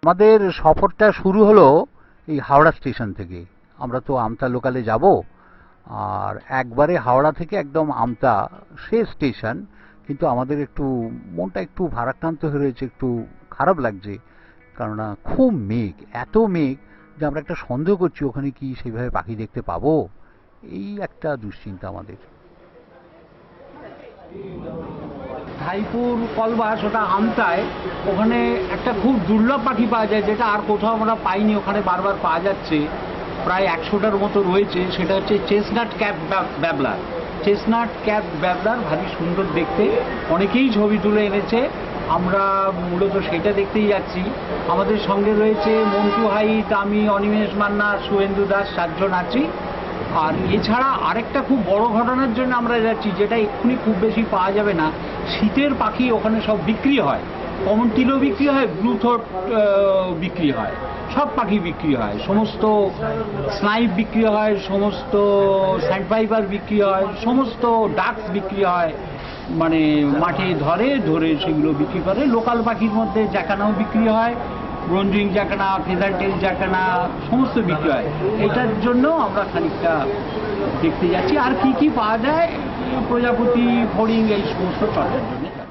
আমাদের সফরটা শুরু হলো এই হাওড়া স্টেশন থেকে। আমরা তো আমতা লোকালে যাব, আর একবারে হাওড়া থেকে একদম আমতা সে স্টেশন। কিন্তু আমাদের একটু মনটা একটু ভারাক্রান্ত হয়ে রয়েছে, একটু খারাপ লাগছে, কেননা খুব মেঘ, এত মেঘ যে আমরা একটা সন্দেহ করছি ওখানে কি সেইভাবে পাখি দেখতে পাবো। এই একটা দুশ্চিন্তা আমাদের। ভাইপুর কলবাস, ওটা আমতায়। ওখানে একটা খুব দুর্লভ পাখি পাওয়া যায়, যেটা আর কোথাও আমরা পাইনি, ওখানে বারবার পাওয়া যাচ্ছে। প্রায় 100টার মতো রয়েছে। সেটা হচ্ছে chestnut cap babbler. Chestnut cap babbler ভারী সুন্দর দেখতে, অনেকেই ছবি তুলে এনেছে। আমরা মূলত সেটা দেখতেই যাচ্ছি। আমাদের সঙ্গে রয়েছে মন্টু হাইত, আমি, অনিমেষ মান্না, শুভেন্দু দাস, 7জন আছি। আর এছাড়া আরেকটা খুব বড় ঘটনার জন্য আমরা যাচ্ছি, যেটা এক্ষুনি খুব বেশি পাওয়া যাবে না। শীতের পাখি ওখানে সব বিক্রি হয়, কমন টিলও বিক্রি হয়, ব্লু থ্রোট বিক্রি হয়, সব পাখি বিক্রি হয়, সমস্ত স্নাইপ বিক্রি হয়, সমস্ত স্যান্ডপাইপার বিক্রি হয়, সমস্ত ডাকস বিক্রি হয়। মানে মাঠে ধরে সেগুলো বিক্রি করে। লোকাল পাখির মধ্যে জ্যাকানাও বিক্রি হয়, ব্রঞ্জিং জ্যাকানা, ফেদার টেল জ্যাকানা, সমস্ত বিক্রি হয়। এটার জন্য আমরা খানিকটা দেখতে যাচ্ছি। আর কি কি পাওয়া যায়, প্রজাপতি, ফড়িং, এই সমস্ত চর্চার জন্য যাচ্ছি।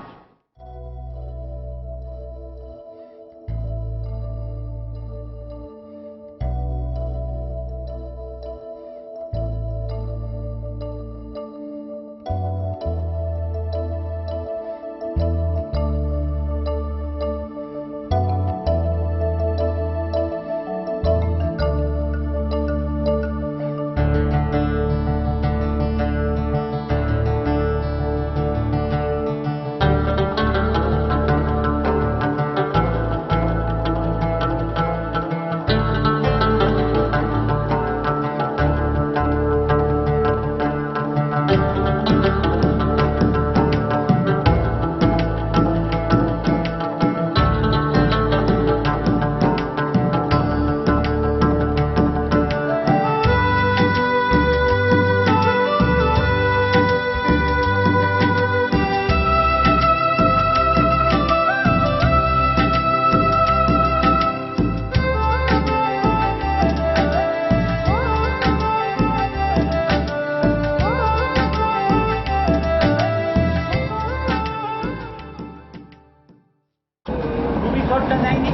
রুবিশটটা নেয়নি,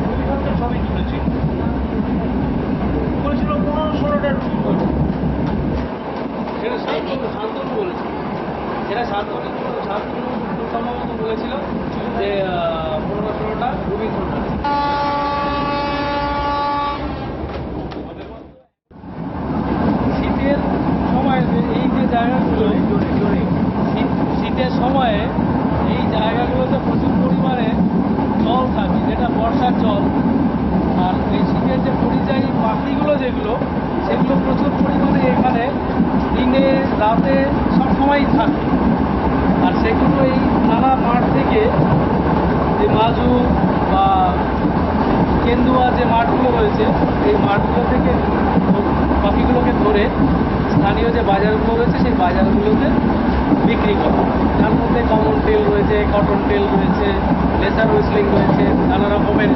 রুবিশটটা ছবি তুলেছি, বলেছিল 15-16টা রুবি বলছে। সেটা শান্তনু বলেছিল, সেটা শান্তনু সম্ভবত বলেছিল যে 15-16টা রুবি থ্রোট। শীতের সময় এই যে জায়গাগুলো, শীতের সময়ে এই জায়গাগুলোতে প্রচুর পরিমাণে জল থাকে, যেটা বর্ষার জল। আর এই শীতের যে পরিযায়ী পাখিগুলো যেগুলো, সেগুলো প্রচুর পরিমাণে এখানে দিনে রাতে সবসময়ই থাকে। আর সেগুলো এই নানা মাঠ থেকে, যে মাজু বা কেন্দুয়া যে মাঠগুলো রয়েছে, এই মাঠগুলো থেকে পাখিগুলোকে ধরে স্থানীয় যে বাজারগুলো রয়েছে, সেই বাজারগুলোতে বিক্রি করে। তার মধ্যে কমন টেল রয়েছে, কটন টেল রয়েছে, লেসার হুইসলিং রয়েছে, নানা রকমের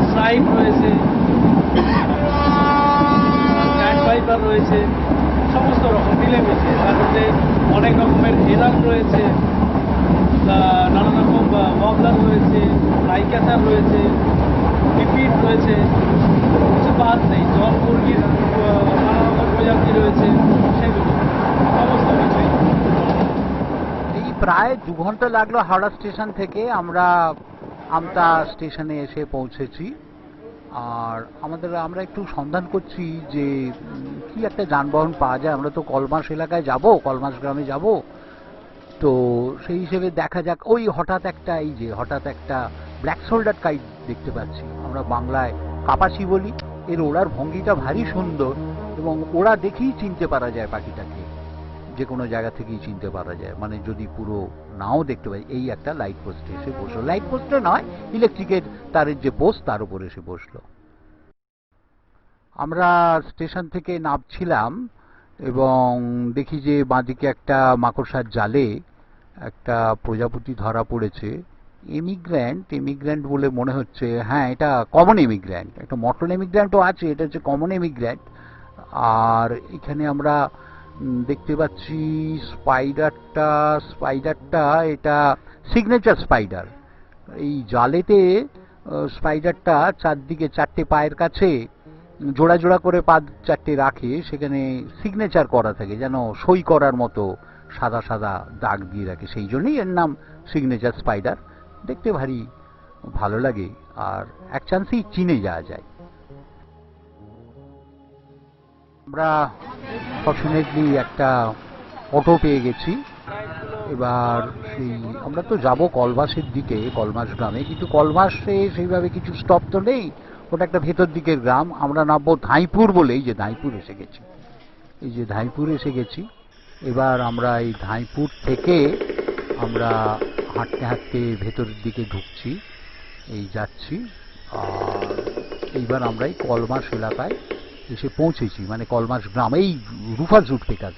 স্ট্রাইপ রয়েছে, স্যান্ডপাইপার রয়েছে, সমস্ত রকম মিলেমিশে। তার মধ্যে অনেক রকমের হেরাল রয়েছে, নানা রকম ববলার রয়েছে, লাইক্যাসার রয়েছে, রিপিট রয়েছে, কিছু বাদ নেই। জল মুরগির নানা রকম প্রজাতি রয়েছে, সেগুলো সমস্ত কিছুই। এই প্রায় 2 ঘন্টা লাগলো হাওড়া স্টেশন থেকে। আমরা আমতা স্টেশনে এসে পৌঁছেছি। আর আমরা একটু সন্ধান করছি যে কি একটা যানবাহন পাওয়া যায়। আমরা তো কলমাস এলাকায় যাব, কলমাস গ্রামে যাব, তো সেই হিসেবে দেখা যাক। ওই হঠাৎ একটা ব্ল্যাক শোল্ডার কাইট দেখতে পাচ্ছি। আমরা বাংলায় কাপাসি বলি। এর ওড়ার ভঙ্গিটা ভারী সুন্দর, এবং ওরা দেখেই চিনতে পারা যায় পাখিটাকে, যে কোনো জায়গা থেকেই চিনতে পারা যায়। মানে যদি পুরো নাও দেখতে পাই। এই একটা লাইট পোস্টে এসে বসলো, লাইট পোস্টে নয়, ইলেকট্রিকের তারের যে পোস্ট, তার উপর এসে বসলো। আমরা স্টেশন থেকে নামছিলাম এবং দেখি যে বাঁদিকে একটা মাকড়সার জালে একটা প্রজাপতি ধরা পড়েছে। এমিগ্র্যান্ট বলে মনে হচ্ছে। হ্যাঁ, এটা কমন এমিগ্র্যান্ট। একটা মটন এমিগ্র্যান্টও আছে, এটা হচ্ছে কমন এমিগ্র্যান্ট। আর এখানে আমরা দেখতে পাচ্ছি স্পাইডারটা এটা সিগনেচার স্পাইডার। এই জালেতে স্পাইডারটা চারদিকে চারটে পায়ের কাছে জোড়া জোড়া করে পা চারটে রাখে, সেখানে সিগনেচার করা থাকে, যেন সই করার মতো সাদা সাদা দাগ দিয়ে রাখে, সেই জন্যই এর নাম সিগনেচার স্পাইডার। দেখতে ভারী ভালো লাগে, আর এক চান্সেই চিনে যাওয়া যায়। আমরা ফর্চুনেটলি একটা অটো পেয়ে গেছি। এবার সেই আমরা তো যাব কলমাসের দিকে, কলমাস গ্রামে, কিন্তু কলমাসে সেইভাবে কিছু স্টপ তো নেই, ওটা একটা ভেতর দিকের গ্রাম। আমরা নামবো ধাইপুর বলে। এই যে ধাইপুর এসে গেছি। এবার আমরা এই ধাইপুর থেকে আমরা হাঁটতে হাঁটতে ভেতরের দিকে ঢুকছি, এই যাচ্ছি। আর এইবার আমরা এই কলমাস এলাকায় এসে পৌঁছেছি, মানে কলমাস গ্রাম। এই রুফাস জুট পেকার,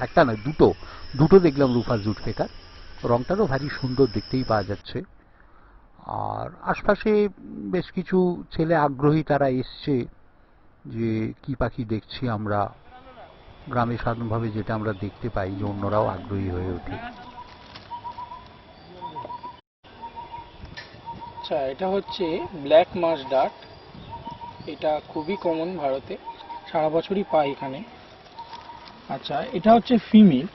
একটা নয়, দুটো দেখলাম রুফাস জুট পেকার। রংটারও ভারী সুন্দর, দেখতেই পাওয়া যাচ্ছে। আর আশপাশে বেশ কিছু ছেলে আগ্রহী, তারা এসছে যে কি পাখি দেখছি আমরা। গ্রামে সাধারণভাবে যেটা আমরা দেখতে পাই, যে অন্যরাও আগ্রহী হয়ে ওঠে। আচ্ছা, এটা হচ্ছে ব্ল্যাক মাছ ডাক। এটা খুবই কমন ভারতে, সারা বছরই পাই এখানে। আচ্ছা, এটা হচ্ছে ফিমেল,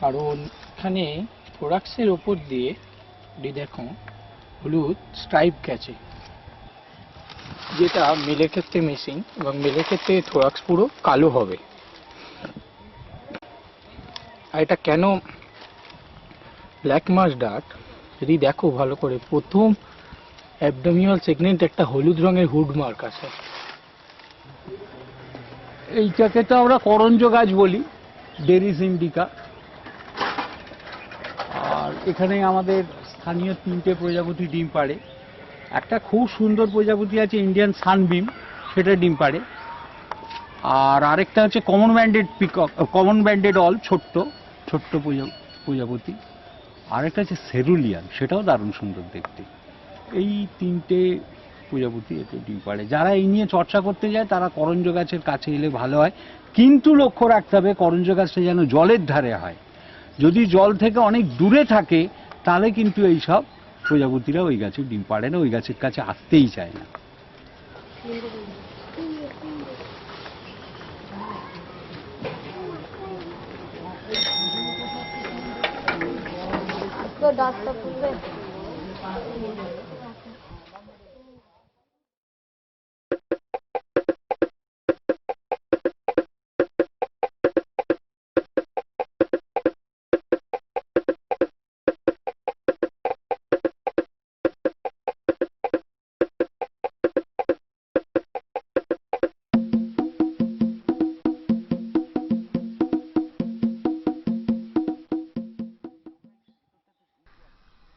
কারণ এখানে থোরাক্সের ওপর দিয়ে দেখো হলুদ স্ট্রাইপ গেছে, যেটা মেলের ক্ষেত্রে মিসিং, এবং মেলের ক্ষেত্রে থোরাক্স পুরো কালো হবে। আর এটা কেন ব্ল্যাক মাছ ডাক, যদি দেখো ভালো করে, প্রথম অ্যাবডোমিনাল সেগমেন্ট একটা হলুদ রঙের হুড মার্ক আছে। এইটাকে তো আমরা করঞ্জ গাছ বলি, ডেরিস ইন্ডিকা। আর এখানে আমাদের স্থানীয় 3টে প্রজাপতি ডিম পাড়ে। একটা খুব সুন্দর প্রজাপতি আছে ইন্ডিয়ান সানবিম, সেটা ডিম পাড়ে। আর আরেকটা হচ্ছে কমন ব্যান্ডেড অল, ছোট্ট প্রজাপতি। আরেকটা হচ্ছে সেরুলিয়ান, সেটাও দারুণ সুন্দর দেখতে। এই 3টে প্রজাপতি এতে ডিম পাড়ে। যারা এই নিয়ে চর্চা করতে যায় তারা করঞ্জ গাছের কাছে এলে ভালো হয়, কিন্তু লক্ষ্য রাখতে হবে করঞ্জ গাছটা যেন জলের ধারে হয়। যদি জল থেকে অনেক দূরে থাকে তাহলে কিন্তু এইসব প্রজাপতিরা ওই গাছে ডিম পাড়ে না, ওই গাছের কাছে আসতেই চায় না। তো ডাক্তার পুরবে।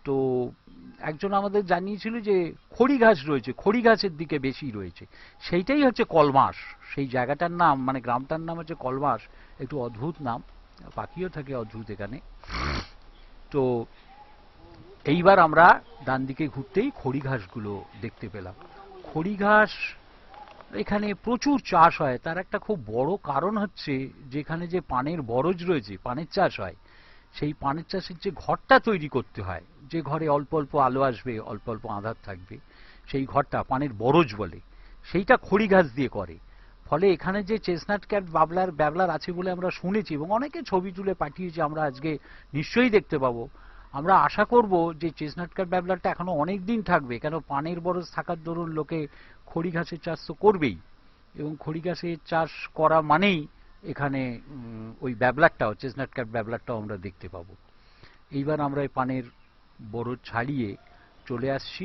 তো একজন আমাদের জানিয়েছিল যে খড়ি ঘাস রয়েছে, খড়ি ঘাসের দিকে বেশি রয়েছে, সেইটাই হচ্ছে কলমাস। সেই জায়গাটার নাম, মানে গ্রামটার নাম হচ্ছে কলমাস। একটু অদ্ভুত নাম, পাখিও থাকে অদ্ভুত এখানে। তো এইবার আমরা ডান দিকে ঘুরতেই খড়ি ঘাসগুলো দেখতে পেলাম। খড়ি ঘাস এখানে প্রচুর চাষ হয়। তার একটা খুব বড় কারণ হচ্ছে, যেখানে যে পানের বরজ রয়েছে, পানের চাষ হয়, সেই পানের চাষের যে ঘরটা তৈরি করতে হয়, যে ঘরে অল্প অল্প আলো আসবে, অল্প অল্প আঁধার থাকবে, সেই ঘরটা পানের বরজ বলে, সেইটা খড়ি ঘাস দিয়ে করে। ফলে এখানে যে চেস্টনাট ক্যাট ব্যাবলার আছে বলে আমরা শুনেছি, এবং অনেকে ছবি তুলে পাঠিয়েছে, আমরা আজকে নিশ্চয়ই দেখতে পাবো। আমরা আশা করব যে চেস্টনাট ক্যাট ব্যাবলারটা এখনো অনেক দিন থাকবে, কেন পানের বরজ থাকার দরুন লোকে খড়ি ঘাসের চাষ তো করবেই, এবং খড়ি ঘাসের চাষ করা মানেই এখানে ওই ব্যাবলারটাও, চেস্টনাট ক্যাট ব্যাবলারটাও আমরা দেখতে পাবো। এইবার আমরা এই পানের বরজ ছাড়িয়ে চলে আসছি।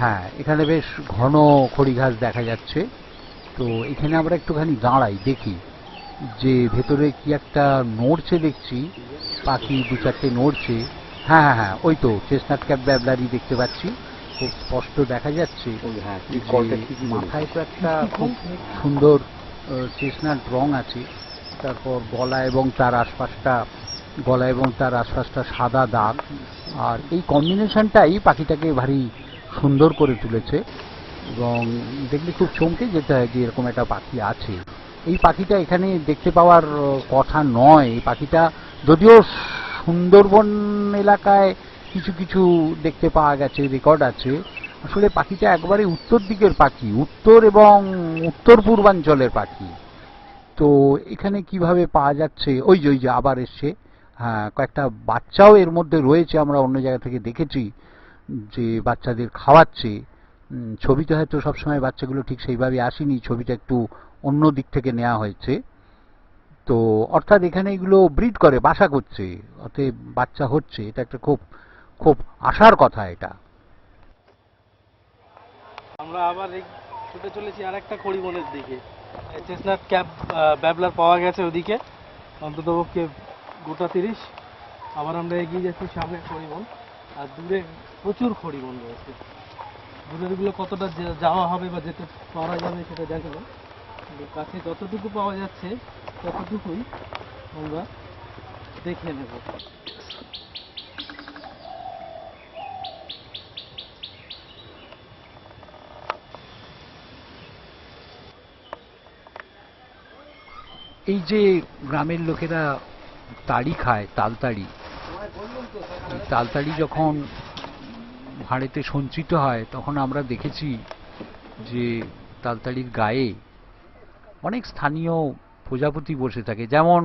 হ্যাঁ, এখানে বেশ ঘন খড়ি ঘাস দেখা যাচ্ছে। তো এখানে আমরা একটুখানি দাঁড়াই, দেখি যে ভেতরে কি একটা নড়ছে দেখছি, পাখি দু চারটে নড়ছে। হ্যাঁ হ্যাঁ হ্যাঁ, ওই তো চেস্টনাট ক্যাপ ব্যাবলারি দেখতে পাচ্ছি, খুব স্পষ্ট দেখা যাচ্ছে। যে মাথায় তো একটা খুব সুন্দর চেস্টনাট রং আছে, তারপর গলা এবং তার আশপাশটা সাদা দাগ। আর এই কম্বিনেশনটাই পাখিটাকে ভারী সুন্দর করে তুলেছে এবং দেখলে খুব চমকে যেতে হয় যে এরকম একটা পাখি আছে। এই পাখিটা এখানে দেখতে পাওয়ার কথা নয়। এই পাখিটা যদিও সুন্দরবন এলাকায় কিছু কিছু দেখতে পাওয়া গেছে, রেকর্ড আছে। আসলে পাখিটা একবারে উত্তর দিকের পাখি, উত্তর এবং উত্তর পূর্বাঞ্চলের পাখি। তো এখানে কিভাবে পাওয়া যাচ্ছে, ওই যে আবার এসছে। হ্যাঁ, কয়েকটা বাচ্চাও এর মধ্যে রয়েছে, আমরা অন্য জায়গা থেকে দেখেছি যে বাচ্চাদের খাওয়াচ্ছে। ছবিতে হয়তো সবসময় বাচ্চাগুলো ঠিক সেইভাবে আসেনি, ছবিটা একটু অন্য দিক থেকে নেওয়া হয়েছে। তো অর্থাৎ এখানে এগুলো ব্রিড করে, বাসা করছে, অতএব বাচ্চা হচ্ছে। এটা একটা খুব খুব আশার কথা এটা। আমরা আবার ছুটে চলেছি আর একটা খড়িবনের দিকে। চেস্টনাট ক্যাপ ব্যাবলার পাওয়া গেছে ওদিকে, অন্ততপক্ষে গোটা 30। আবার আমরা এগিয়ে যাচ্ছি সামনে খড়িবন, আর দূরে প্রচুর খড়িবন রয়েছে। দূরেরগুলো কতটা যাওয়া হবে বা যেতে পারা যাবে সেটা জানি না, কিন্তু কাছে যতটুকু পাওয়া যাচ্ছে ততটুকুই আমরা দেখে নেব। এই যে গ্রামের লোকেরা তাড়ি খায়, তালতাড়ি, তালতাড়ি যখন ভাঁড়েতে সঞ্চিত হয় তখন আমরা দেখেছি যে তালতাড়ির গায়ে অনেক স্থানীয় প্রজাপতি বসে থাকে। যেমন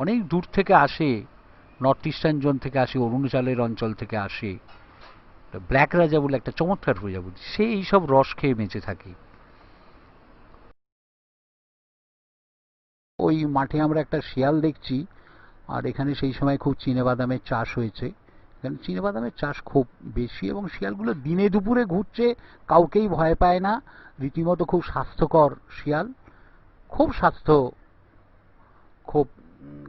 অনেক দূর থেকে আসে, নর্থ ইস্টার্ন জোন থেকে আসে, অরুণাচলের অঞ্চল থেকে আসে ব্ল্যাক রাজা বলে একটা চমৎকার প্রজাপতি, সে এইসব রস খেয়ে বেঁচে থাকে। ওই মাঠে আমরা একটা শিয়াল দেখছি। আর এখানে সেই সময় খুব চীনাবাদামের চাষ হয়েছে। এখানে চীনাবাদামের চাষ খুব বেশি এবং শিয়ালগুলো দিনে দুপুরে ঘুরছে, কাউকেই ভয় পায় না, রীতিমতো খুব স্বাস্থ্যকর শিয়াল, খুব খুব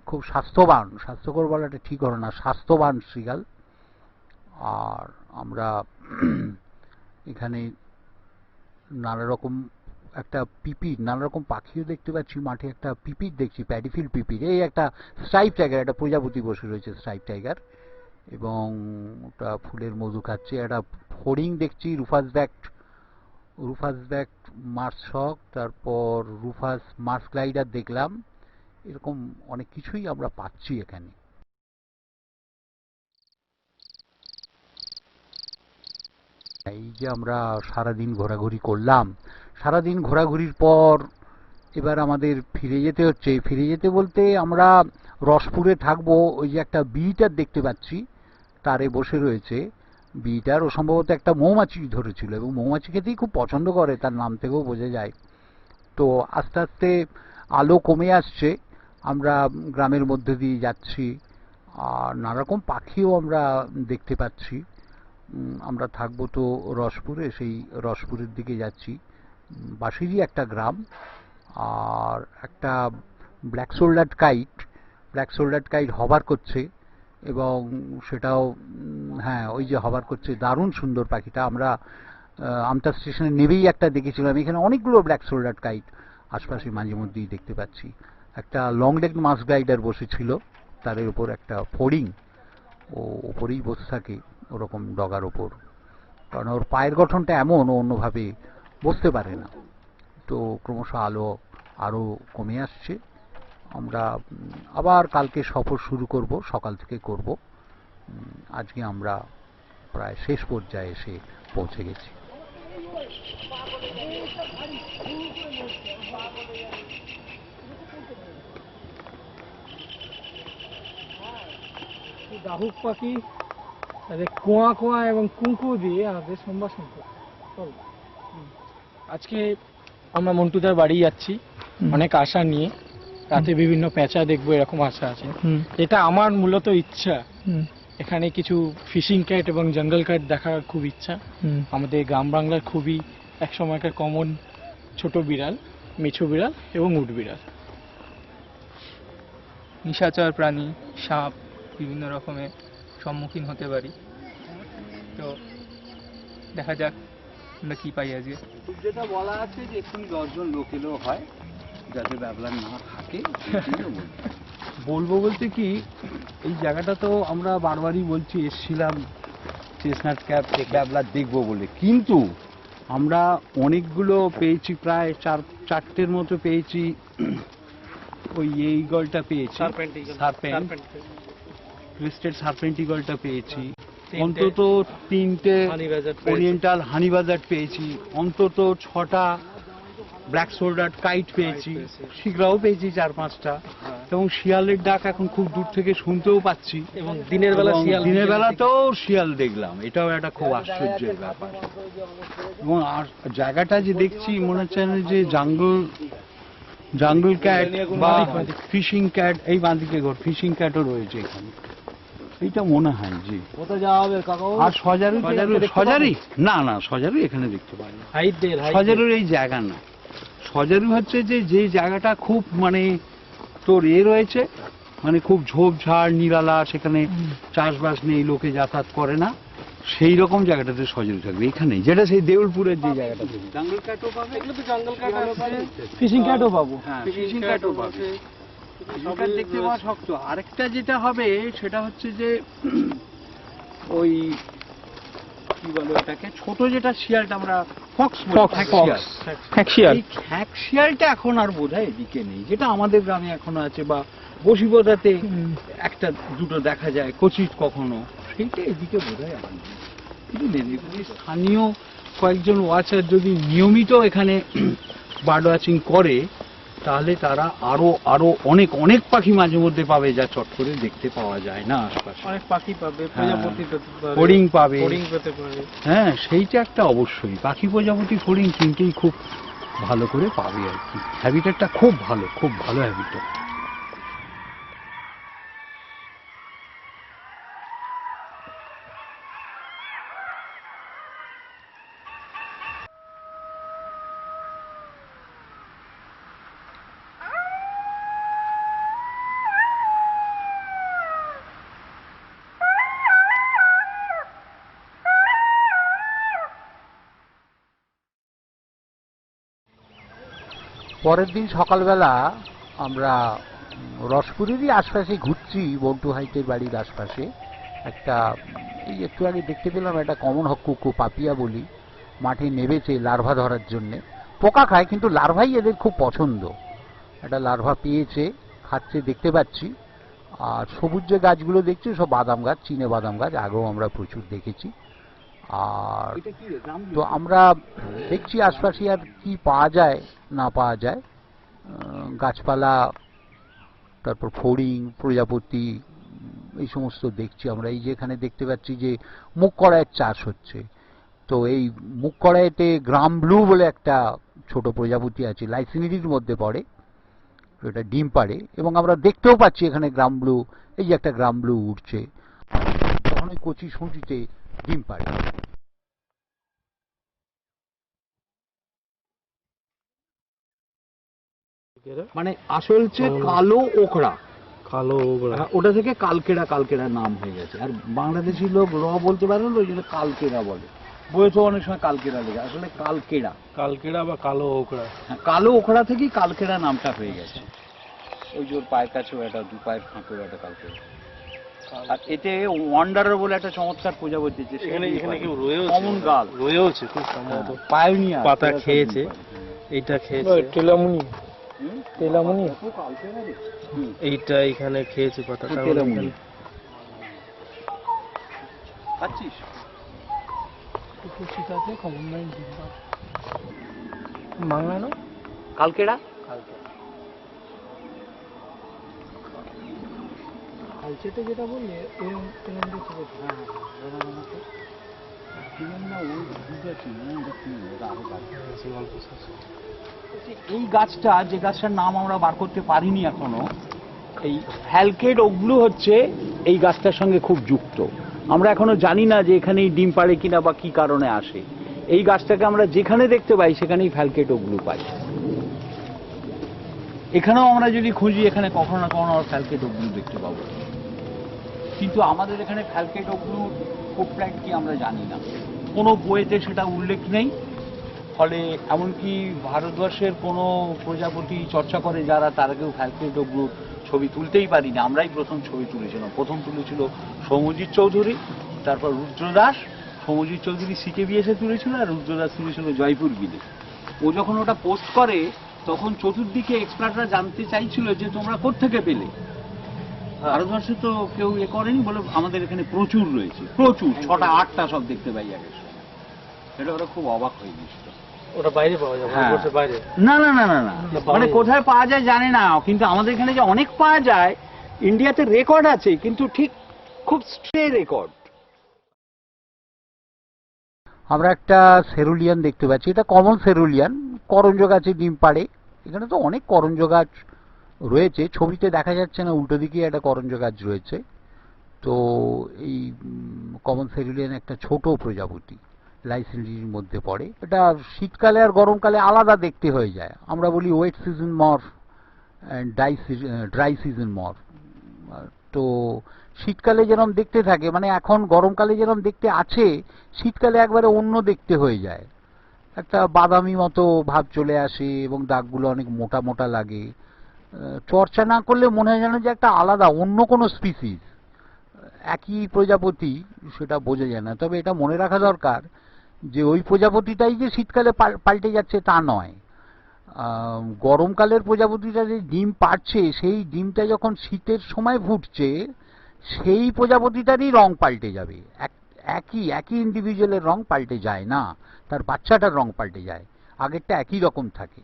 খুব স্বাস্থ্যবান, স্বাস্থ্যকর বলাটা ঠিক হলো না, স্বাস্থ্যবান শিয়াল। আর আমরা এখানে নানা রকম একটা পিপির, নানা রকম পাখিও দেখতে পাচ্ছি মাঠে। একটা পিপির দেখছি, প্যাডিফিল পিপির, এই একটা স্ট্রাইপ টাইগার, একটা প্রজাপতি বসে রয়েছে স্ট্রাইপ টাইগার, এবং ওটা ফুলের মধু খাচ্ছে। একটা ফড়িং দেখছি, রুফাস ব্যাক মার্শক, তারপর রুফাস মার্স গ্লাইডার দেখলাম। এরকম অনেক কিছুই আমরা পাচ্ছি এখানে। এই যে আমরা সারাদিন ঘোরাঘুরি করলাম, সারাদিন ঘোরাঘুরির পর এবার আমাদের ফিরে যেতে হচ্ছে। ফিরে যেতে বলতে আমরা রসপুরে থাকবো। ওই যে একটা বিটার দেখতে পাচ্ছি, তারে বসে রয়েছে বিটার, ও সম্ভবত একটা মৌমাছি ধরেছিল এবং মৌমাছি খেতেই খুব পছন্দ করে, তার নাম থেকেও বোঝা যায়। তো আস্তে আস্তে আলো কমে আসছে, আমরা গ্রামের মধ্যে দিয়ে যাচ্ছি, আর নানা রকম পাখিও আমরা দেখতে পাচ্ছি। আমরা থাকবো তো রসপুরে, সেই রসপুরের দিকে যাচ্ছি। বাঁশিরই একটা গ্রাম। আর একটা ব্ল্যাক শোল্ডার্ড কাইট হবার করছে, এবং সেটাও হ্যাঁ ওই যে হবার করছে, দারুণ সুন্দর পাখিটা। আমরা আমতা স্টেশনে নেবেই একটা দেখেছিলাম। এখানে অনেকগুলো ব্ল্যাক শোল্ডার্ড কাইট আশপাশে মাঝে মধ্যেই দেখতে পাচ্ছি। একটা লং লেগ মাস্ক গ্লাইডার বসেছিল, তার উপর একটা ফড়িং, ও ওপরেই বসে থাকে ওরকম ডগার ওপর, কারণ ওর পায়ের গঠনটা এমন, ও অন্যভাবে বসতে পারে না। তো ক্রমশ আলো আরও কমে আসছে। আমরা আবার কালকে সফর শুরু করব, সকাল থেকে করব। আজকে আমরা প্রায় শেষ পর্যায়ে এসে পৌঁছে গেছি। ডাহুক পাখি তাদের কোয়া কোয়া এবং কুঁকু দিয়ে আমাদের সম্ভাষণ করে। আজকে আমরা মন্টুদার বাড়ি যাচ্ছি অনেক আশা নিয়ে, রাতে বিভিন্ন প্যাঁচা দেখবো এরকম আশা আছে। এটা আমার মূলত ইচ্ছা এখানে কিছু ফিশিং ক্যাট এবং জঙ্গল ক্যাট দেখার খুব ইচ্ছা। আমাদের গ্রাম বাংলার খুবই এক সময়কার কমন ছোট বিড়াল, মেছো বিড়াল এবং উট বিড়াল। নিশাচর প্রাণী, সাপ বিভিন্ন রকমের সম্মুখীন হতে পারি। তো দেখা যাক আমরা কি পাই আজকে। যেটা বলা আছে যে এক্ষুনি 10 জন লোক এলেও হয়, যাতে ব্যবলার না থাকে। বলবো বলতে কি, এই জায়গাটা তো আমরা বারবারই বলছি এসছিলাম চেস্টনাট ক্যাপ ব্যবলার দেখবো বলে, কিন্তু আমরা অনেকগুলো পেয়েছি, প্রায় চারটের মতো পেয়েছি। ওই এই গলটা পেয়েছি, সার্পেন্ট ক্রিস্টেড সার্পেন্ট ইগলটা পেয়েছি, অন্তত 3টে ওরিয়েন্টাল হানি বাজার পেয়েছি, অন্তত 6টা ব্ল্যাক শোল্ডার কাইট পেয়েছি, শিগরাও পেয়েছি 4-5টা, এবং শিয়ালের ডাক এখন খুব দূর থেকে শুনতেও পাচ্ছি। এবং দিনের বেলা শিয়াল, দিনের বেলাতেও শিয়াল দেখলাম, এটাও একটা খুব আশ্চর্যের ব্যাপার। এবং আর জায়গাটা যে দেখছি মনে হচ্ছে যেন যে জাঙ্গল ক্যাট বা ফিশিং ক্যাট, এই বাঁদিকে ঘর ফিশিং ক্যাটও রয়েছে এখানে, এইটা মনে হয়। জি, কোথায় যাওয়া হবে কাকা? আর সজারু না সজারু এখানে দেখতে পাই না। সজারুর এই জায়গা না, সজারু হচ্ছে যে জায়গাটা খুব মানে তোর রয়েছে, মানে খুব ঝোপঝাড় নিরালা, সেখানে চাষবাস নেই, লোকে যাতায়াত করে না, সেই রকম জায়গাটাতে সজারু থাকবে। এখানে যেটা সেই দেউলপুরের যে জায়গাটা, জঙ্গল ক্যাটও পাবে, ফিশিং ক্যাটও পাবো। হ্যাঁ, ফিশিং ক্যাটও পাবে। ফিশিং দেখতে পাওয়া শক্ত। আরেকটা যেটা হবে সেটা হচ্ছে যে ওই কি বলে ওটাকে, ছোট যেটা শিয়ালটা আমরা ফক্স খ্যাঁকশিয়াল, এই খ্যাঁক শিয়ালটা এখন আর বোধহয় এদিকে নেই, যেটা আমাদের গ্রামে এখনো আছে, বা বসিবদাতে একটা দুটো দেখা যায় কচিত কখনো, সেইটা এদিকে বোধহয় আর নেই। কিন্তু মেদিনীপুরে স্থানীয় কয়েকজন ওয়াচার যদি নিয়মিত এখানে বার্ড ওয়াচিং করে, তাহলে তারা আরো অনেক পাখি মাঝে মধ্যে পাবে, যা চট করে দেখতে পাওয়া যায় না আশপাশে। অনেক পাখি পাবে, প্রজাপতি পেতে পারে, ফড়িং পাবে, ফড়িং পেতে পারে। হ্যাঁ, সেইটা একটা অবশ্যই, পাখি প্রজাপতি ফড়িং তিনটেই খুব ভালো করে পাবে আর কি। হ্যাবিটেটটা খুব ভালো হ্যাবিটেট। পরের দিন সকালবেলা আমরা রসপুরেরই আশপাশে ঘুরছি, বন্টু হাইটের বাড়ির আশপাশে। একটা এই একটু আগে দেখতে পেলাম একটা কমন হক্কুকু পাপিয়া বলি মাঠে নেমেছে লার্ভা ধরার জন্যে। পোকা খায় কিন্তু লার্ভাই এদের খুব পছন্দ। একটা লার্ভা পেয়েছে, খাচ্ছে দেখতে পাচ্ছি। আর সবুজ যে গাছগুলো দেখছি সব বাদাম গাছ, চীনে বাদাম গাছ, আগেও আমরা প্রচুর দেখেছি। আর তো আমরা দেখছি আশপাশে আর কি পাওয়া যায় না পাওয়া যায়, গাছপালা, তারপর ফড়িং, প্রজাপতি, এই সমস্ত দেখছি আমরা। এই যে এখানে দেখতে পাচ্ছি যে মুগ কড়াইয়ের চাষ হচ্ছে, তো এই মুগ কড়াইতে গ্রাম ব্লু বলে একটা ছোট প্রজাপতি আছে, লাইসিনিডির মধ্যে পড়ে, এটা ডিম পাড়ে, এবং আমরা দেখতেও পাচ্ছি এখানে গ্রাম ব্লু, এই যে একটা গ্রাম ব্লু উঠছে, তখন ওই কচি সুঁটিতে ডিম পাড়ে। মানে আসল হচ্ছে কালো ওকড়া, ওটা থেকে কালকেরা নাম হয়ে গেছে। আর বাংলাদেশি লোক বলতে পারে না, ওই জন্য কালকেরা বলে। বইয়েও অনেক সময় কালকেরা লেগে, আসলে কালকেরা বা কালো ওকড়া। হ্যাঁ, কালো ওকড়া থেকেই কালকেরা নামটা হয়ে গেছে। ওই যে ওর পায়ের কাছেও একটা, দু পায়ের ফাঁকেও একটা কালকেরা। আর এতে ওয়ান্ডারার বলে একটা চমৎকার প্রজাপতি আছে, কমন গাল রয়েছে, খুব সম্ভবত পায়োনিয়ার, পাতা খেয়েছে, এইটা খেয়েছে তেলামনি, এইটা এখানে খেয়েছে পাতাটা। খাচ্ছিস? বাংলা না কালকেরা, কালচেতে যেটা বললে এই গাছটা, যে গাছটার নাম আমরা বার করতে পারিনি এখনো, এই ফ্যালকেট ওগুলো হচ্ছে এই গাছটার সঙ্গে খুব যুক্ত। আমরা এখনো জানি না যে এখানেই ডিম পাড়ে কিনা বা কি কারণে আসে। এই গাছটাকে আমরা যেখানে দেখতে পাই সেখানেই ফ্যালকেট ওগুলো পাই। এখানেও আমরা যদি খুঁজি এখানে কখনো না কখনো ফ্যালকেট ওগুলো দেখতে পাবো, কিন্তু আমাদের এখানে ফ্যালকেট ওগুলোর কোপ্রাইট কি আমরা জানি না, কোনো বইতে সেটা উল্লেখ নেই। ফলে এমনকি ভারতবর্ষের কোনো প্রজাপতি চর্চা করে যারা, তারা কেউ ফ্যালকেট ওগুলোর ছবি তুলতেই পারি না। আমরাই প্রথম ছবি তুলেছিলাম। প্রথম তুলেছিল সৌম্যজিৎ চৌধুরী, তারপর রুদ্রদাস। সৌম্যজিৎ চৌধুরী সিকেবিএসে তুলেছিল আর রুদ্রদাস তুলেছিল জয়পুর বিলে। ও যখন ওটা পোস্ট করে তখন চতুর্দিকে এক্সপার্টরা জানতে চাইছিল যে তোমরা কোত্থেকে পেলে। ভারতবর্ষে তো কেউ করেনি বলে আমাদের এখানে প্রচুর রয়েছে, প্রচুর, 6টা 8টা সব দেখতে পাই এক এক সময়। এটা ওরা খুব অবাক হয়ে গেছিল। ওটা বাইরে পাওয়া যায়, ভারতবর্ষের বাইরে? না না না না না, মানে কোথায় পাওয়া যায় জানে না, কিন্তু আমাদের এখানে যে অনেক পাওয়া যায়, ইন্ডিয়াতে রেকর্ড আছে, কিন্তু ঠিক খুব স্ট্রে রেকর্ড। আমরা একটা সেরুলিয়ান দেখতে পাচ্ছি, এটা কমন সেরুলিয়ান, করঞ্জ গাছে ডিম পাড়ে। এখানে তো অনেক করঞ্জ গাছ রয়েছে, ছবিতে দেখা যাচ্ছে না, উল্টো দিকে একটা করঞ্জ গাছ রয়েছে। তো এই কমন সেরুলিয়ান একটা ছোট প্রজাপতি, লাইসিলির মধ্যে পড়ে। এটা শীতকালে আর গরমকালে আলাদা দেখতে হয়ে যায়। আমরা বলি ওয়েট সিজন মর অ্যান্ড ড্রাই সিজন মর। তো শীতকালে যেরকম দেখতে থাকে, মানে এখন গরমকালে যেরকম দেখতে আছে, শীতকালে একবারে অন্য দেখতে হয়ে যায়। একটা বাদামি মতো ভাব চলে আসে এবং দাগগুলো অনেক মোটা মোটা লাগে। চর্চা না করলে মনে হয় যেন যে একটা আলাদা অন্য কোনো স্পিসিস, একই প্রজাপতি সেটা বোঝা যায় না। তবে এটা মনে রাখা দরকার যে ওই প্রজাপতিটাই যে শীতকালে পাল্টে যাচ্ছে তা নয়। গরমকালের প্রজাপতিটা যে ডিম পাড়ছে, সেই ডিমটা যখন শীতের সময় ফুটছে, সেই প্রজাপতিটারই রং পাল্টে যাবে। একই ইন্ডিভিজুয়ালের রং পাল্টে যায় না, তার বাচ্চাটার রং পাল্টে যায়, আগেরটা একই রকম থাকে।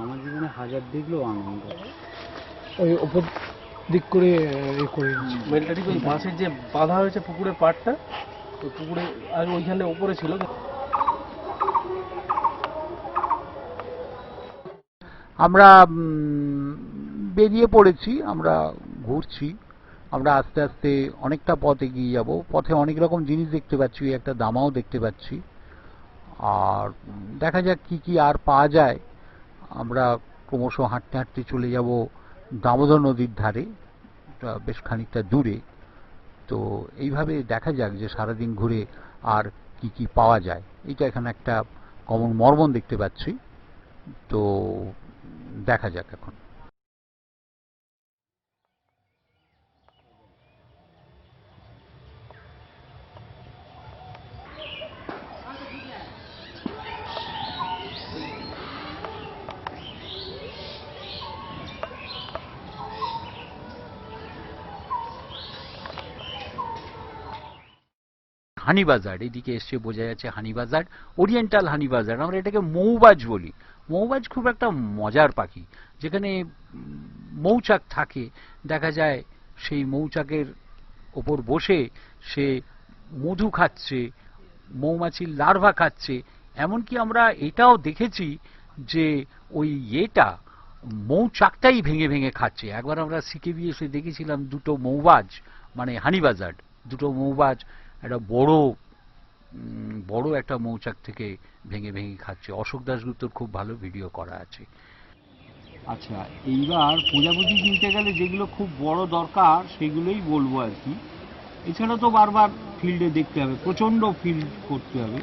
আমার জীবনে হাজার দেখলেও আনন্দ। ওই ওপর দিক করে মেলটা ঠিক ওই বাঁশের যে বাঁধা হয়েছে পুকুরের পাড়টা, ওই পুকুরে আর ওইখানে ওপরে ছিল। আমরা বেরিয়ে পড়েছি, আমরা ঘুরছি। আমরা আস্তে আস্তে অনেকটা পথ এগিয়ে যাব। পথে অনেক রকম জিনিস দেখতে পাচ্ছি, একটা দামাও দেখতে পাচ্ছি। আর দেখা যাক কি কি আর পাওয়া যায়। আমরা ক্রমশ হাঁটতে হাঁটতে চলে যাব দামোদর নদীর ধারে, বেশ খানিকটা দূরে। তো এইভাবে দেখা যাক যে সারাদিন ঘুরে আর কি কি পাওয়া যায়। এইটা এখানে একটা কমন মর্মন দেখতে পাচ্ছি, তো দেখা যাক এখন। হানি বাজার এদিকে এসছে, বোঝা যাচ্ছে হানি বাজার, ওরিয়েন্টাল হানি বাজার। আমরা এটাকে মৌবাজ বলি। মৌবাজ খুব একটা মজার পাখি, যেখানে মৌচাক থাকে। দেখা যায় সেই মৌচাকের ওপর বসে সে মধু খাচ্ছে, মৌমাছির লার্ভা খাচ্ছে। এমনকি আমরা এটাও দেখেছি যে ওই মৌচাকটাই ভেঙে ভেঙে খাচ্ছে। একবার আমরা সিকেবিএসে দেখেছিলাম দুটো মৌবাজ, মানে হানি বাজার, দুটো মৌবাজ একটা বড় একটা মৌচাক থেকে ভেঙে ভেঙে খাচ্ছে। অশোক দাশগুপ্তর খুব ভালো ভিডিও করা আছে। আচ্ছা, এইবার প্রজাপতি কিনতে গেলে যেগুলো খুব বড় দরকার সেগুলোই বলবো আর কি। এছাড়া তো বারবার ফিল্ডে দেখতে হবে, প্রচন্ড ফিল্ড করতে হবে।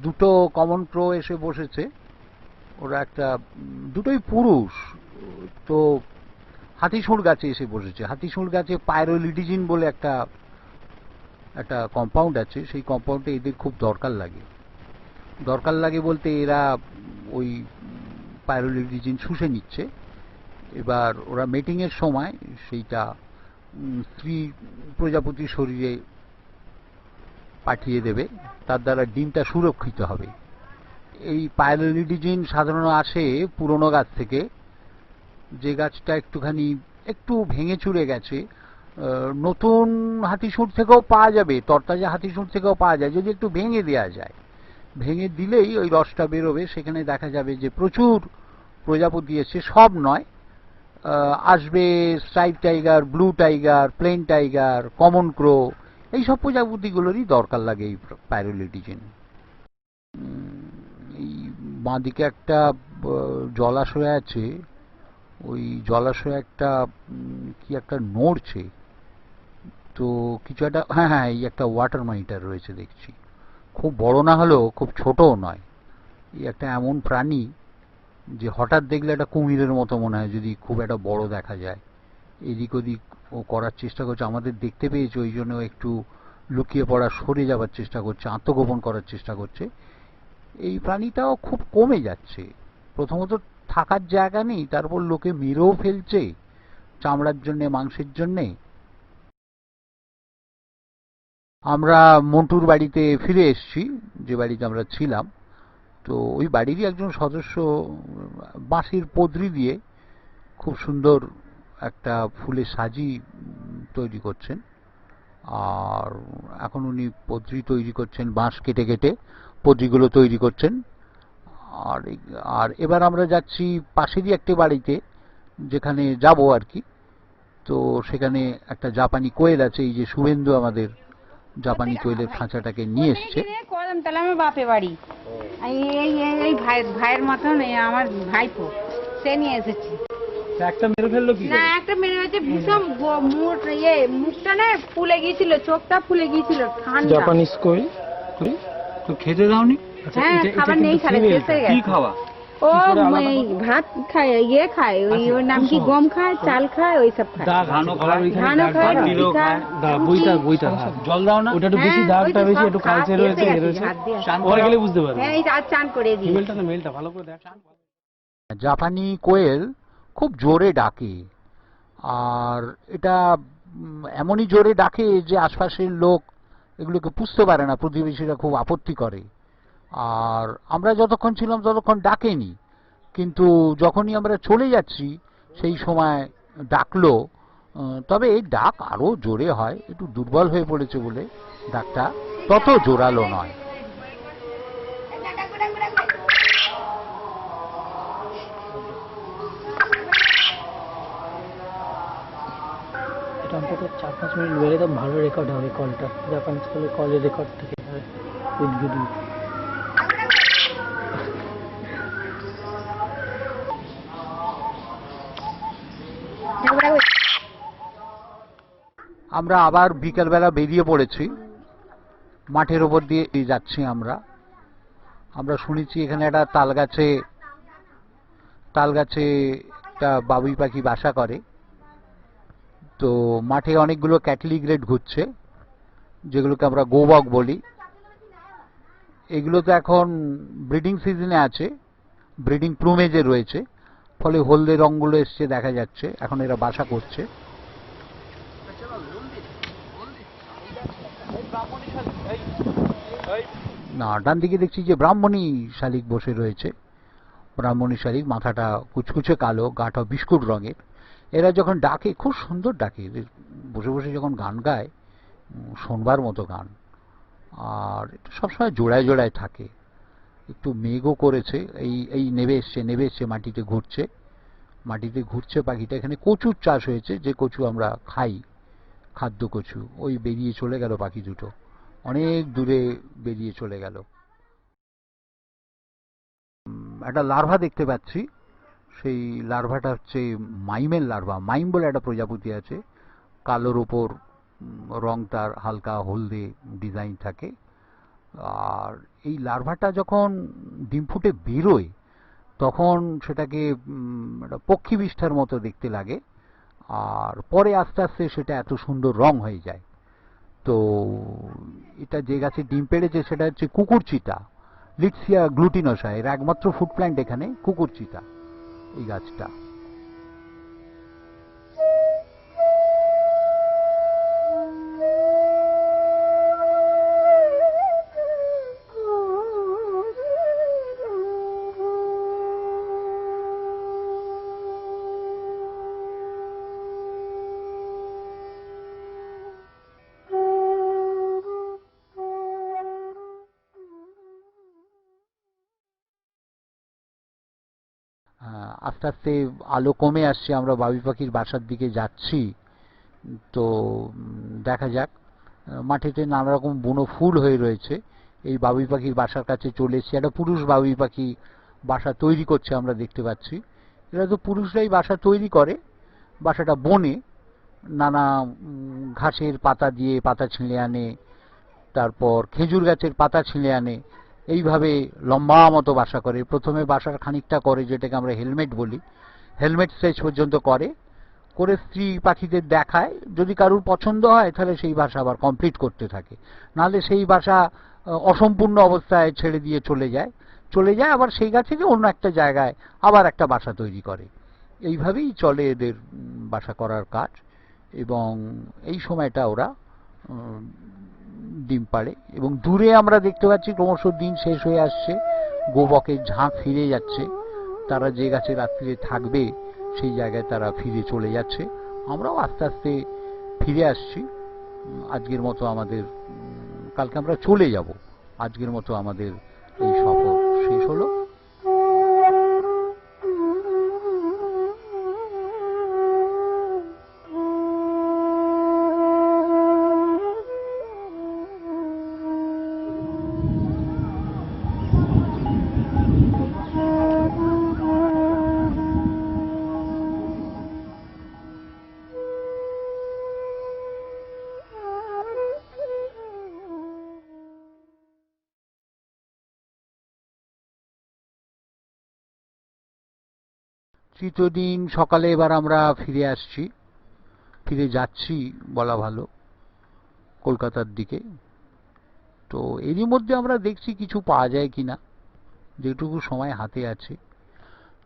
দুটো কমন প্রো এসে বসেছে। ওরা একটা দুটোই পুরুষ। তো হাতিশুঁড় গাছে এসে বসেছে। হাতিশুঁড় গাছে পাইরোলিডিজিন বলে একটা কম্পাউন্ড আছে, সেই কম্পাউন্ডে এদের খুব দরকার লাগে বলতে এরা ওই পাইরোলিডিজিন শুষে নিচ্ছে। এবার ওরা মেটিংয়ের সময় সেইটা স্ত্রী প্রজাপতির শরীরে পাঠিয়ে দেবে, তার দ্বারা ডিমটা সুরক্ষিত হবে। এই পাইরোলিডিজিন সাধারণত আসে পুরনো গাছ থেকে, যে গাছটা একটু ভেঙে চুরে গেছে। নতুন হাতিশুঁড় থেকেও পাওয়া যাবে, তরতাজা হাতিশুঁড় থেকেও পাওয়া যায়, যদি একটু ভেঙে দেওয়া যায়। ভেঙে দিলেই ওই রসটা বেরোবে, সেখানে দেখা যাবে যে প্রচুর প্রজাপতি এসে, সব নয়, আসবে stripe tiger, blue tiger, plain tiger, common crow, এইসব প্রজাপতিগুলোরই দরকার লাগে এই পাইরোলিডিজিন। এই বাঁদিকে একটা জলাশয় আছে, ওই জলাশয়ে একটা কি একটা নড়ছে, তো কিছু একটা, হ্যাঁ হ্যাঁ, এই একটা ওয়াটার মনিটর রয়েছে দেখছি, খুব বড় না হলেও খুব ছোটও নয়। এই একটা এমন প্রাণী যে হঠাৎ দেখলে একটা কুমিরের মতো মনে হয় যদি খুব একটা বড় দেখা যায়। এদিক ওদিক ও করার চেষ্টা করছে, আমাদের দেখতে পেয়েছে, ওই জন্য একটু লুকিয়ে পড়া, সরে যাওয়ার চেষ্টা করছে, আত্মগোপন করার চেষ্টা করছে। এই প্রাণীটাও খুব কমে যাচ্ছে। প্রথমত থাকার জায়গা নেই, তারপর লোকে মেরেও ফেলছে চামড়ার জন্যে, মাংসের জন্যে। আমরা মন্টুর বাড়িতে ফিরে এসেছি, যে বাড়িতে আমরা ছিলাম। তো ওই বাড়িরই একজন সদস্য বাঁশের পদ্রি দিয়ে খুব সুন্দর একটা ফুলের সাজি তৈরি করছেন। আর এখন উনি পদ্রি তৈরি করছেন, বাঁশ কেটে কেটে পদ্রিগুলো তৈরি করছেন। আর এবার আমরা যাচ্ছি পাশেরই একটি বাড়িতে, যেখানে যাব আর কি। তো সেখানে একটা জাপানি কোয়েল আছে, এই যে শুভেন্দু আমাদের জাপানি কোয়েলের খাঁচাটাকে নিয়ে এসছে। কদম তাহলে আমার বাপে বাড়ি, এই এই এই এই ভাইয়ের মতন, আমার ভাইপো, সে নিয়ে এসেছি। একটা মেরে ফেললো কি না, একটা মেয়ে হয়েছে ভীষণ মুখটা না ফুলে গিয়েছিল, চোখটা ফুলে গিয়েছিল, ঠান্ডা। জাপানিজ কোয়েল। তো খেতে দাওনি? হ্যাঁ, খাবার নেই, খালে শেষ হয়ে কি গেছে। খাওয়া? ও ভাত খায়, খায়, ওই নাম কি, গম খায়, চাল খায়, ওই সব খায়। ধানও খায়, ধানও খায়, রুটি খায়। বইটা জল দাও না? ওটা একটু বেশি হ্যাঁ, দাগটা ওই তো বেশি, সব একটু খায়, কালচে রয়েছে, এসে এ গেছে, রয়েছে। হাত দিয়ে। ওরা গেলে বুঝতে পারবে। হ্যাঁ, এই আজ চান করে দিই। ফিমেলটা না মেলটা ভালো করে দেখ। জাপানি কোয়েল খুব জোরে ডাকে, আর এটা এমনই জোরে ডাকে যে আশপাশের লোক এগুলোকে বুঝতে পারে না, প্রতিবেশীরা খুব আপত্তি করে। আর আমরা যতক্ষণ ছিলাম ততক্ষণ ডাকেনি, কিন্তু যখনই আমরা চলে যাচ্ছি সেই সময় ডাকলো। তবে এই ডাক আরো জোরে হয়, একটু দুর্বল হয়ে পড়েছে বলে ডাকটা তত জোরালো নয়। এটা অন্তত 4-5 মিনিট বেড়ে তো ভালো রেকর্ড হবে কলটা, জাপানিজ কলের রেকর্ড থেকে উদ্ভিদ। আমরা আবার বিকেলবেলা বেরিয়ে পড়েছি, মাঠের ওপর দিয়ে যাচ্ছি আমরা। শুনেছি এখানে একটা তালগাছে একটা বাবুই পাখি বাসা করে। তো মাঠে অনেকগুলো ক্যাটলি গ্রেড ঘুরছে, যেগুলোকে আমরা গোবক বলি। এগুলো তো এখন ব্রিডিং সিজনে আছে, ব্রিডিং প্লুমেজে রয়েছে, ফলে হলদে রঙগুলো এসছে দেখা যাচ্ছে, এখন এরা বাসা করছে। না, ডান দিকে দেখছি যে ব্রাহ্মণী শালিক বসে রয়েছে। ব্রাহ্মণী শালিক, মাথাটা কুচকুচে কালো, গাটা বিস্কুট রঙের। এরা যখন ডাকে খুব সুন্দর ডাকে, এদের বসে বসে যখন গান গায়, শোনবার মতো গান। আর সবসময় জোড়ায় জোড়ায় থাকে। একটু মেঘও করেছে, এই নেবে এসছে, মাটিতে ঘুরছে পাখিটা। এখানে কচুর চাষ হয়েছে, যে কচু আমরা খাই, খাদ্য কচু। ওই বেরিয়ে চলে গেল পাখি দুটো, অনেক দূরে বেরিয়ে চলে গেল। একটা লার্ভা দেখতে পাচ্ছি, সেই লার্ভাটা হচ্ছে মাইমের লার্ভা। মাইম বলে একটা প্রজাপতি আছে, কালোর ওপর রং তার হালকা হলদে ডিজাইন থাকে। আর এই লার্ভাটা যখন ডিম ফুটে বেরোয় তখন সেটাকে একটা পক্ষী বিষ্ঠার মতো দেখতে লাগে, আর পরে আস্তে আস্তে সেটা এত সুন্দর রং হয়ে যায়। তো এটা যে গাছে ডিম পেড়েছে সেটা হচ্ছে কুকুরচিতা, লিটসিয়া গ্লুটিনোসা। এর একমাত্র ফুড প্ল্যান্ট এখানে কুকুরচিতা, এই গাছটা। আস্তে আস্তে আলো কমে আসছে, আমরা বাবুই পাখির বাসার দিকে যাচ্ছি। তো দেখা যাক, মাঠেতে নানা রকম বুনো ফুল হয়ে রয়েছে। এই বাবুই পাখির বাসার কাছে চলে এসেছি। একটা পুরুষ বাবুই পাখি বাসা তৈরি করছে, আমরা দেখতে পাচ্ছি। এরা তো পুরুষরাই বাসা তৈরি করে। বাসাটা বনে নানা ঘাসের পাতা দিয়ে পাতা ছিঁড়ে আনে, তারপর খেজুর গাছের পাতা ছিঁড়ে আনে, এইভাবে লম্বা মতো বাসা করে। প্রথমে বাসার খানিকটা করে, যেটাকে আমরা হেলমেট বলি, হেলমেট স্টেজ পর্যন্ত করে স্ত্রী পাখিদের দেখায়। যদি কারুর পছন্দ হয় তাহলে সেই বাসা আবার কমপ্লিট করতে থাকে, নাহলে সেই বাসা অসম্পূর্ণ অবস্থায় ছেড়ে দিয়ে চলে যায় আবার সেই গাছেরই অন্য একটা জায়গায় আবার একটা বাসা তৈরি করে। এইভাবেই চলে এদের বাসা করার কাজ। এবং এই সময়টা ওরা ডিম পাড়ে। এবং দূরে আমরা দেখতে পাচ্ছি ক্রমশ দিন শেষ হয়ে আসছে, গোবকের ঝাঁক ফিরে যাচ্ছে। তারা যে গাছে রাত্রিরে থাকবে সেই জায়গায় তারা ফিরে চলে যাচ্ছে। আমরাও আস্তে আস্তে ফিরে আসছি। আজকের মতো আমাদের, কালকে আমরা চলে যাব। আজকের মতো আমাদের এই সফর শেষ হলো। তৃতীয় দিন সকালে এবার আমরা ফিরে যাচ্ছি বলা ভালো, কলকাতার দিকে। তো এরই মধ্যে আমরা দেখছি কিছু পাওয়া যায় কিনা, যেটুকু সময় হাতে আছে।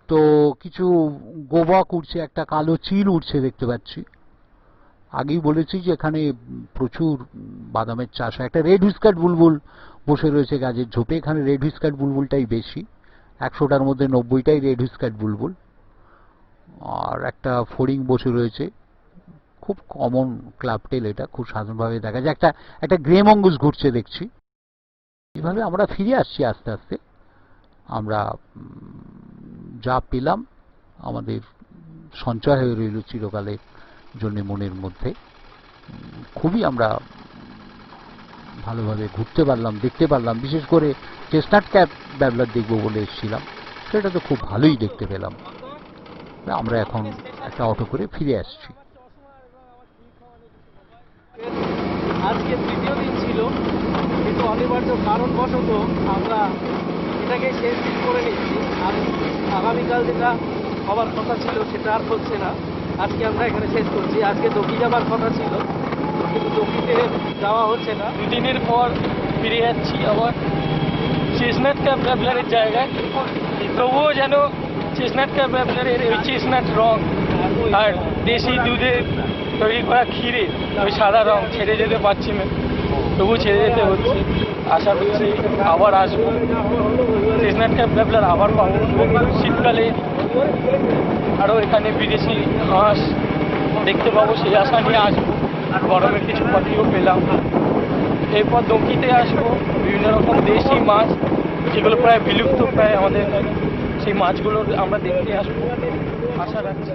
তো কিছু গোবক উঠছে, একটা কালো চিল উঠছে দেখতে পাচ্ছি। আগেই বলেছি যে এখানে প্রচুর বাদামের চাষ হয়। একটা রেড হুইস্কার্ট বুলবুল বসে রয়েছে গাছের ঝোপে। এখানে রেড হুইস্কার্ট বুলবুলটাই বেশি, 100টার মধ্যে 90টাই রেড হুইস্কার্ট বুলবুল। আর একটা ফড়িং বসে রয়েছে, খুব কমন ক্লাবটেল, এটা খুব সাধারণভাবে দেখা যায়। একটা গ্রে মঙ্গুস ঘুরছে দেখছি। এইভাবে আমরা ফিরে আসছি আস্তে আস্তে। আমরা যা পেলাম আমাদের সঞ্চয় হয়ে রইল চিরকালের জন্য মনের মধ্যে। খুবই আমরা ভালোভাবে ঘুরতে পারলাম, দেখতে পারলাম। বিশেষ করে চেস্টনাট ক্যাপ ব্যাবলার দেখবো বলে এসেছিলাম, সেটা তো খুব ভালোই দেখতে পেলাম। আমরা এখন একটা অটো করে ফিরে আসছি। আজকে তৃতীয় দিন ছিল, কিন্তু অনিবার্য কারণবশত আমরা এটাকে শেষ দিন করে নিচ্ছি। আর আগামীকাল যেটা হওয়ার কথা ছিল সেটা আর হচ্ছে না। আজকে আমরা এখানে শেষ করছি। আজকে দক্ষি যাবার কথা ছিল, কিন্তু দক্ষিতে যাওয়া হচ্ছে না। দুদিনের পর ফিরে যাচ্ছি আবার চেস্টনাট ক্যাপ ব্যাবলারের জায়গায়। তবুও যেন চেস্টনাট ক্যাপ ব্যাবলারের ওই চেস্টনাট রং আর দেশি দুধে তৈরি করা ক্ষীরে ওই সাদা রং ছেড়ে যেতে পারছি না, তবু ছেড়ে যেতে হচ্ছে। আশা করছি আবার আসবো, চেস্টনাট ক্যাপ ব্যাবলার আবার পাবো। শীতকালে আরও এখানে বিদেশি হাঁস দেখতে পাবো, সেই আশা নিয়ে আসবো। গরমের কিছু পাখিও পেলাম। এরপর দক্ষিতে আসবো, বিভিন্ন রকম দেশি মাছ যেগুলো প্রায় বিলুপ্ত প্রায় আমাদের এখানে, সেই মাছগুলো আমরা দেখতে আসবো আশা রাখছি।